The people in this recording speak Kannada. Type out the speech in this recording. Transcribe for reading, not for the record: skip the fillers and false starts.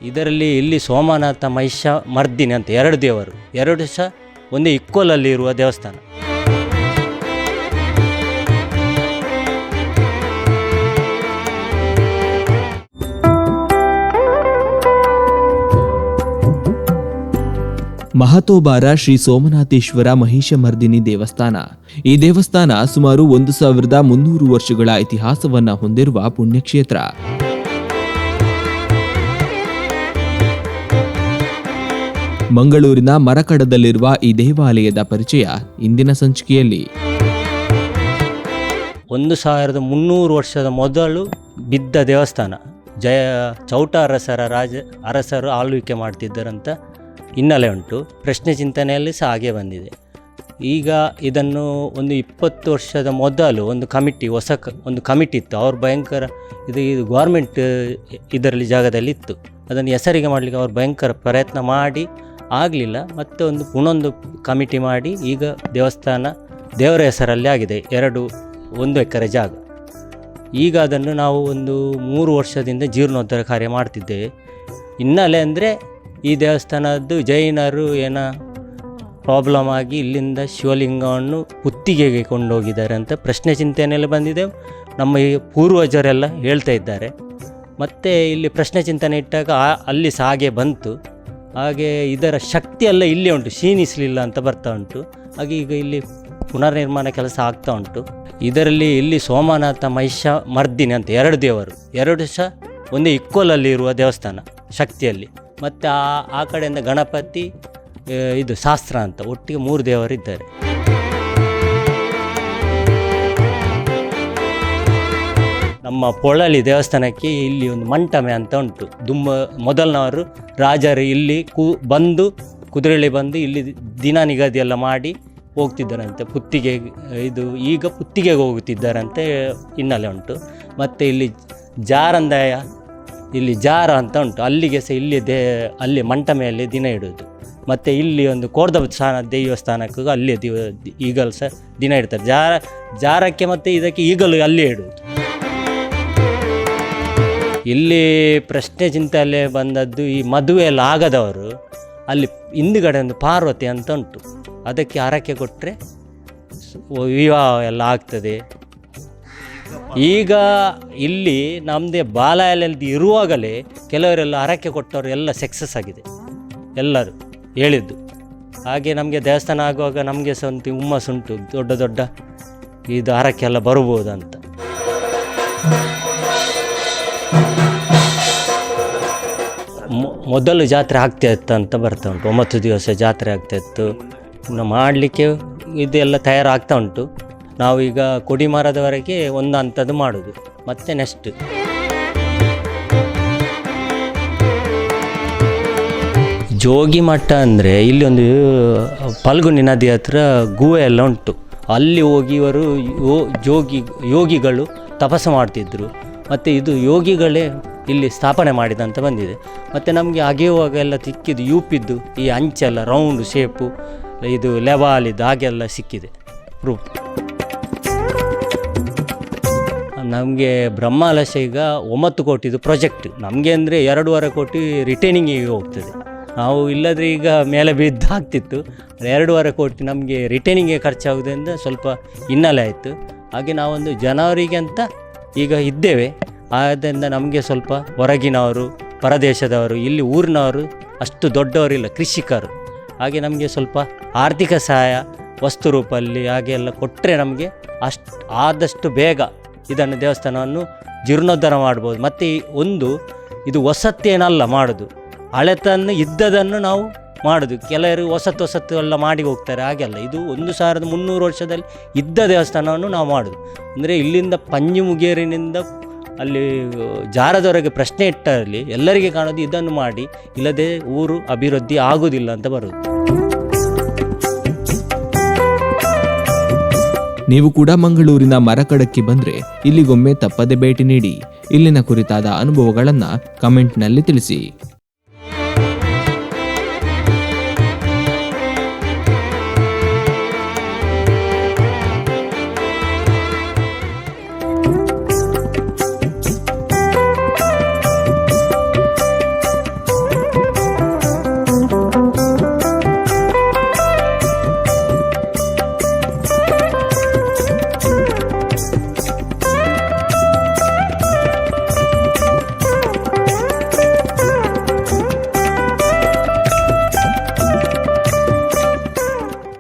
ಇದರಲ್ಲಿ ಇಲ್ಲಿ ಸೋಮನಾಥ ಮಹಿಷ ಮರ್ದಿನಿ ಅಂತ 2 ದೇವರು, 2 ಸಹ ಒಂದೇ ಇಕ್ವಲಲ್ಲಿ ಇರುವ ದೇವಸ್ಥಾನ. ಮಹತೋಬಾರ ಶ್ರೀ ಸೋಮನಾಥೇಶ್ವರ ಮಹಿಷಮರ್ದಿನಿ ದೇವಸ್ಥಾನ. ಈ ದೇವಸ್ಥಾನ ಸುಮಾರು 1300 ವರ್ಷಗಳ ಇತಿಹಾಸವನ್ನ ಹೊಂದಿರುವ ಪುಣ್ಯಕ್ಷೇತ್ರ. ಮಂಗಳೂರಿನ ಮರಕಡದಲ್ಲಿರುವ ಈ ದೇವಾಲಯದ ಪರಿಚಯ ಇಂದಿನ ಸಂಚಿಕೆಯಲ್ಲಿ. 1300 ವರ್ಷದ ಮೊದಲು ಬಿದ್ದ ದೇವಸ್ಥಾನ. ಚೌಟ ಅರಸರು ಆಳ್ವಿಕೆ ಮಾಡ್ತಿದ್ದರಂತ ಹಿನ್ನೆಲೆ ಉಂಟು. ಪ್ರಶ್ನೆ ಚಿಂತನೆಯಲ್ಲಿ ಸಹ ಹಾಗೆ ಬಂದಿದೆ. ಈಗ ಇದನ್ನು ಒಂದು 20 ವರ್ಷದ ಮೊದಲು ಒಂದು ಕಮಿಟಿ ಒಂದು ಕಮಿಟಿ ಇತ್ತು. ಅವ್ರು ಭಯಂಕರ ಇದು ಗೌರ್ಮೆಂಟ್ ಇದರಲ್ಲಿ ಜಾಗದಲ್ಲಿ ಇತ್ತು. ಅದನ್ನು ಹೆಸರಿಗೆ ಮಾಡಲಿಕ್ಕೆ ಅವ್ರು ಭಯಂಕರ ಪ್ರಯತ್ನ ಮಾಡಿ ಆಗಲಿಲ್ಲ. ಮತ್ತೆ ಪುನೊಂದು ಕಮಿಟಿ ಮಾಡಿ ಈಗ ದೇವಸ್ಥಾನ ದೇವರ ಹೆಸರಲ್ಲಿ ಆಗಿದೆ. 1 ಎಕರೆ ಜಾಗ. ಈಗ ಅದನ್ನು ನಾವು 3 ವರ್ಷದಿಂದ ಜೀರ್ಣೋದ್ಧಾರ ಕಾರ್ಯ ಮಾಡ್ತಿದ್ದೇವೆ. ಹಿನ್ನೆಲೆ ಅಂದರೆ ಈ ದೇವಸ್ಥಾನದ್ದು ಜೈನರು ಪ್ರಾಬ್ಲಮ್ ಆಗಿ ಇಲ್ಲಿಂದ ಶಿವಲಿಂಗವನ್ನು ಪುತ್ತಿಗೆಗೆ ಕೊಂಡೋಗಿದ್ದಾರೆ ಅಂತ ಪ್ರಶ್ನೆ ಚಿಂತನೆಯಲ್ಲಿ ಬಂದಿದೆ. ನಮ್ಮ ಈ ಪೂರ್ವಜರೆಲ್ಲ ಹೇಳ್ತಾ ಇದ್ದಾರೆ. ಮತ್ತು ಇಲ್ಲಿ ಪ್ರಶ್ನೆ ಚಿಂತನೆ ಇಟ್ಟಾಗ ಅಲ್ಲಿ ಸಹ ಹಾಗೆ ಬಂತು. ಹಾಗೆ ಇದರ ಶಕ್ತಿಯೆಲ್ಲ ಇಲ್ಲೇ ಉಂಟು, ಕ್ಷೀಣಿಸಲಿಲ್ಲ ಅಂತ ಬರ್ತಾ ಉಂಟು. ಹಾಗೆ ಈಗ ಇಲ್ಲಿ ಪುನರ್ನಿರ್ಮಾಣ ಕೆಲಸ ಆಗ್ತಾ ಉಂಟು. ಇದರಲ್ಲಿ ಇಲ್ಲಿ ಸೋಮನಾಥ ಮಹಿಷ ಮರ್ದಿನಿ ಅಂತ 2 ದೇವರು, 2 ಸಹ ಒಂದೇ ಇಕ್ವಲಲ್ಲಿ ಇರುವ ದೇವಸ್ಥಾನ ಶಕ್ತಿಯಲ್ಲಿ. ಮತ್ತು ಆ ಕಡೆಯಿಂದ ಗಣಪತಿ, ಇದು ಶಾಸ್ತ್ರ ಅಂತ ಒಟ್ಟಿಗೆ 3 ದೇವರಿದ್ದಾರೆ. ನಮ್ಮ ಪೊಳಲಿ ದೇವಸ್ಥಾನಕ್ಕೆ ಇಲ್ಲಿ ಒಂದು ಮಂಟಮೆ ಅಂತ ಉಂಟು. ಮೊದಲನವರು ರಾಜರು ಇಲ್ಲಿ ಬಂದು ಕುದುರೆಳಿ ಬಂದು ಇಲ್ಲಿ ದಿನ ನಿಗದಿ ಎಲ್ಲ ಮಾಡಿ ಹೋಗ್ತಿದ್ದಾರಂತೆ. ಈಗ ಪುತ್ತಿಗೆಗೆ ಹೋಗುತ್ತಿದ್ದಾರಂತೆ ಹಿನ್ನೆಲೆ ಉಂಟು. ಮತ್ತು ಇಲ್ಲಿ ಜಾರಂದಾಯ, ಇಲ್ಲಿ ಜಾರ ಅಂತ ಉಂಟು, ಅಲ್ಲಿಗೆ ಸಹ ಅಲ್ಲಿ ಮಂಟಮೆಯಲ್ಲಿ ದಿನ ಇಡೋದು. ಮತ್ತು ಇಲ್ಲಿ ಒಂದು ಕೋರ್ದ ದೇವಸ್ಥಾನಕ್ಕೂ ಅಲ್ಲಿ ಈಗಲೂ ಸಹ ದಿನ ಇಡ್ತಾರೆ. ಜಾರಕ್ಕೆ ಮತ್ತು ಇದಕ್ಕೆ ಈಗಲೂ ಅಲ್ಲೇ ಇಡೋದು. ಇಲ್ಲಿ ಪ್ರಶ್ನೆ ಚಿಂತೆಯಲ್ಲೇ ಬಂದದ್ದು ಈ ಮದುವೆ ಎಲ್ಲ ಆಗದವರು ಅಲ್ಲಿ ಹಿಂದುಗಡೆ ಒಂದು ಪಾರ್ವತಿ ಅಂತ ಉಂಟು. ಅದಕ್ಕೆ ಹರಕೆ ಕೊಟ್ಟರೆ ವಿವಾಹ ಎಲ್ಲ ಆಗ್ತದೆ. ಈಗ ಇಲ್ಲಿ ನಮ್ಮದೇ ಬಾಲಯಲ್ಲಿ ಇರುವಾಗಲೇ ಕೆಲವರೆಲ್ಲ ಹರಕೆ ಕೊಟ್ಟವರು ಎಲ್ಲ ಸಕ್ಸಸ್ ಆಗಿದೆ, ಎಲ್ಲರೂ ಹೇಳಿದ್ದು. ಹಾಗೆ ನಮಗೆ ದೇವಸ್ಥಾನ ಆಗುವಾಗ ನಮಗೆ ಸಹ ಒಂದು ಹುಮ್ಮಸ್ಸುಂಟು, ದೊಡ್ಡ ಇದು ಹರಕೆ ಎಲ್ಲ ಬರ್ಬೋದಂತ. ಮೊದಲು ಜಾತ್ರೆ ಆಗ್ತಾಯಿತ್ತು ಅಂತ ಬರ್ತಾ ಉಂಟು. 9 ದಿವಸ ಜಾತ್ರೆ ಆಗ್ತಾಯಿತ್ತು. ಇನ್ನು ಮಾಡಲಿಕ್ಕೆ ಇದೆಲ್ಲ ತಯಾರಾಗ್ತಾ ಉಂಟು. ನಾವೀಗ ಕೊಡಿಮರದವರೆಗೆ ಒಂದು ಅಂಥದ್ದು ಮಾಡೋದು, ಮತ್ತು ನೆಕ್ಸ್ಟ್ ಜೋಗಿ ಮಠ ಅಂದರೆ ಇಲ್ಲಿ ಒಂದು ಫಲ್ಗುನಿ ನದಿ ಹತ್ರ ಗುಹೆ ಎಲ್ಲ ಉಂಟು. ಅಲ್ಲಿ ಹೋಗಿ ಇವರು ಯೋಗಿಗಳು ತಪಸ್ಸು ಮಾಡ್ತಿದ್ದರು. ಮತ್ತು ಇದು ಯೋಗಿಗಳೇ ಇಲ್ಲಿ ಸ್ಥಾಪನೆ ಮಾಡಿದಂತ ಬಂದಿದೆ. ಮತ್ತು ನಮಗೆ ಅಗೆಯುವಾಗ ಎಲ್ಲ ಸಿಕ್ಕಿದ್ದು ಯೂಪಿದ್ದು ಈ ಅಂಚೆಲ್ಲ ರೌಂಡ್ ಶೇಪು, ಇದು ಲೆವಾಲಿದ್ದು ಹಾಗೆಲ್ಲ ಸಿಕ್ಕಿದೆ ಪ್ರೂಫ್. ನಮಗೆ ಬ್ರಹ್ಮಾಲಶ ಈಗ 9 ಕೋಟಿದು ಪ್ರಾಜೆಕ್ಟ್. ನಮಗೆ ಅಂದರೆ 2.5 ಕೋಟಿ ರಿಟೈನಿಂಗಿಗೆ ಹೋಗ್ತದೆ. ನಾವು ಇಲ್ಲದ್ರೆ ಈಗ ಮೇಲೆ ಬಿದ್ದಾಗ್ತಿತ್ತು. 2.5 ಕೋಟಿ ನಮಗೆ ರಿಟೈನಿಂಗ್ಗೆ ಖರ್ಚಾಗೋದ್ರಿಂದ ಸ್ವಲ್ಪ ಹಿನ್ನೆಲೆ ಆಯಿತು. ಹಾಗೆ ನಾವೊಂದು ಜನವರಿಗೆ ಅಂತ ಈಗ ಇದ್ದೇವೆ. ಆದ್ದರಿಂದ ನಮಗೆ ಸ್ವಲ್ಪ ಹೊರಗಿನವರು, ಪರದೇಶದವರು, ಇಲ್ಲಿ ಊರಿನವರು ಅಷ್ಟು ದೊಡ್ಡವರಿಲ್ಲ, ಕೃಷಿಕರು. ಹಾಗೆ ನಮಗೆ ಸ್ವಲ್ಪ ಆರ್ಥಿಕ ಸಹಾಯ ವಸ್ತು ರೂಪಲ್ಲಿ ಹಾಗೆ ಎಲ್ಲ ಕೊಟ್ಟರೆ ನಮಗೆ ಆದಷ್ಟು ಬೇಗ ಇದನ್ನು ದೇವಸ್ಥಾನವನ್ನು ಜೀರ್ಣೋದ್ಧಾರ ಮಾಡ್ಬೋದು. ಮತ್ತು ಇದು ಹೊಸತ್ತೇನಲ್ಲ ಮಾಡೋದು, ಹಳೆತನ್ನು ಇದ್ದದನ್ನು ನಾವು ಮಾಡೋದು. ಕೆಲವರು ಹೊಸತ್ತು ಎಲ್ಲ ಮಾಡಿ ಹೋಗ್ತಾರೆ, ಹಾಗೆಲ್ಲ ಇದು 1300 ವರ್ಷದಲ್ಲಿ ಇದ್ದ ದೇವಸ್ಥಾನವನ್ನು ನಾವು ಮಾಡೋದು. ಅಂದರೆ ಇಲ್ಲಿಂದ ಪಂಜಿಮುಗೇರಿನಿಂದ ಅಲ್ಲಿ ಜಾರದವರೆಗೆ ಪ್ರಶ್ನೆ ಇಟ್ಟರಲ್ಲಿ ಎಲ್ಲರಿಗೆ ಕಾಣೋದು ಇದನ್ನು ಮಾಡಿ, ಇಲ್ಲದೆ ಊರು ಅಭಿವೃದ್ಧಿ ಆಗುವುದಿಲ್ಲ ಅಂತ ಬರೋದು. ನೀವು ಕೂಡ ಮಂಗಳೂರಿನ ಮರಕಡಕ್ಕೆ ಬಂದ್ರೆ ಇಲ್ಲಿಗೊಮ್ಮೆ ತಪ್ಪದೆ ಭೇಟಿ ನೀಡಿ. ಇಲ್ಲಿನ ಕುರಿತಾದ ಅನುಭವಗಳನ್ನ ಕಮೆಂಟ್ನಲ್ಲಿ ತಿಳಿಸಿ.